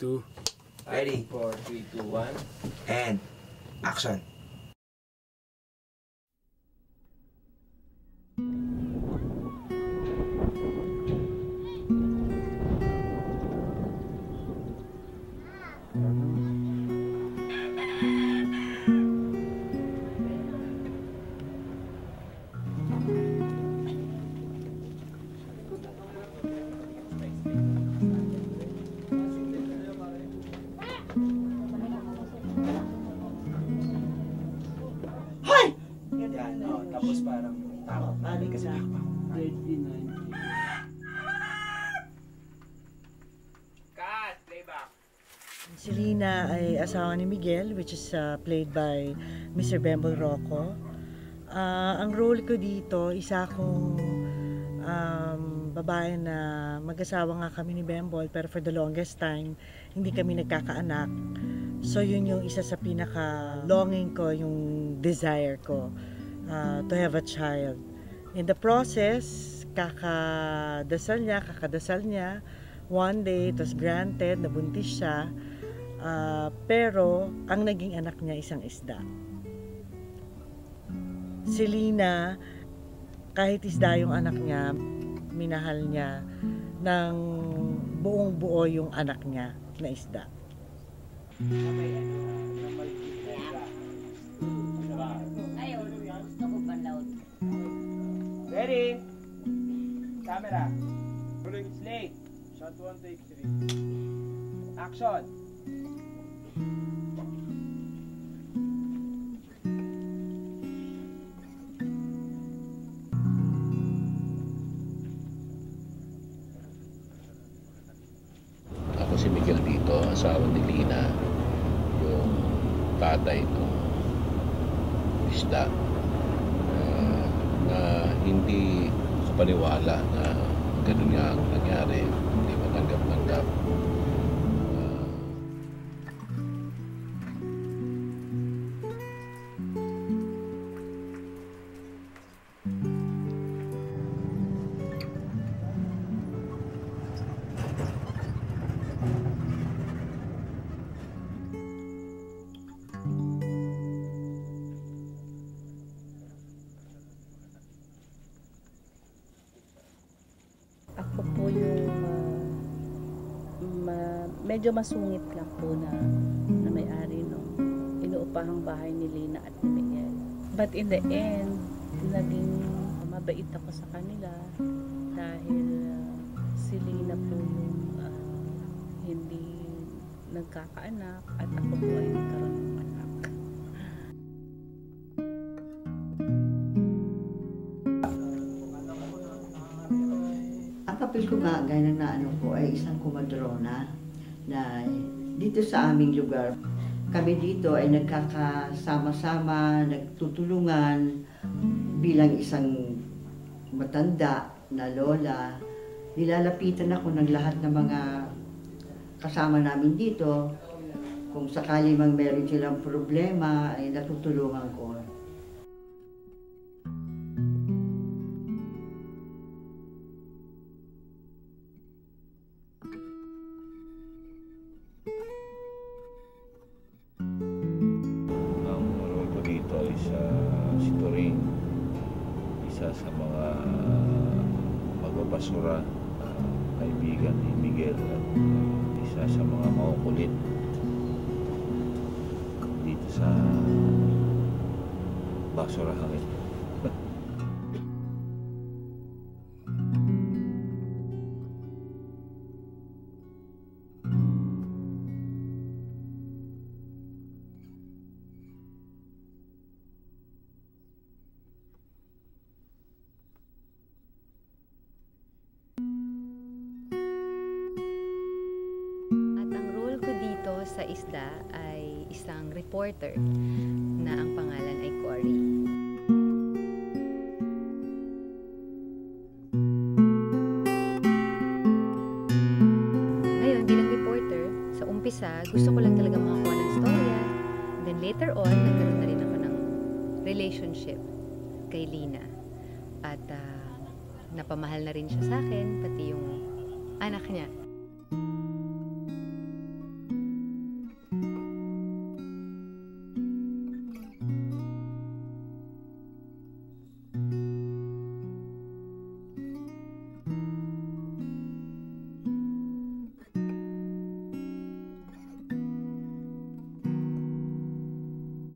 2. Ready? 4, 3, 2, 1. And action. Yan, tapos parang takot. Balik kasi takot. Cut! Playback! Si Lina ay asawa ni Miguel, which is played by Mr. Bembol Rocco. Ang role ko dito, isa akong babae na mag-asawa nga kami ni Bembol, pero for the longest time, hindi kami nagkakaanak. So yun yung isa sa pinaka-longing ko, yung desire ko, to have a child. In the process, kakadasal niya, one day, it was granted, nabuntis siya, pero ang naging anak niya isang isda. Si Lina, kahit isda yung anak niya, minahal niya ng buong buo yung anak niya na isda. Ready? Camera. Slate. Shot 1, take 3. Action. Ako si Miguel dito, asawa ni Lina, yung tatay ng isda, na hindi kapaniwala na ganun nga ang nangyari, hindi matanggap-tanggap. Ako po yung medyo masungit lang po na may-ari nung inuupahang bahay ni Lina at ni Miguel. But in the end, naging mabait ako sa kanila dahil si Lina po yung hindi nagkakaanak at ako po ay nagkaroon ng anak. Ang papel ko nga, gaya na ano po, ay isang kumadrona na dito sa aming lugar. Kami dito ay nagkakasama-sama, nagtutulungan bilang isang matanda na lola. Nilalapitan ako ng lahat ng mga kasama namin dito. Kung sakali mang meron silang problema, ay natutulungan ko. Si Turing, isa sa mga magbabasura, kaibigan ni Miguel at isa sa mga makukulit dito sa basurahan ito. Sa isda ay isang reporter na ang pangalan ay Cory. Ngayon, bilang reporter, sa umpisa, gusto ko lang talaga makakuha ng storya. Then later on, nagkaroon na rin ako ng relationship kay Lina. At napamahal na rin siya sa akin, pati yung anak niya.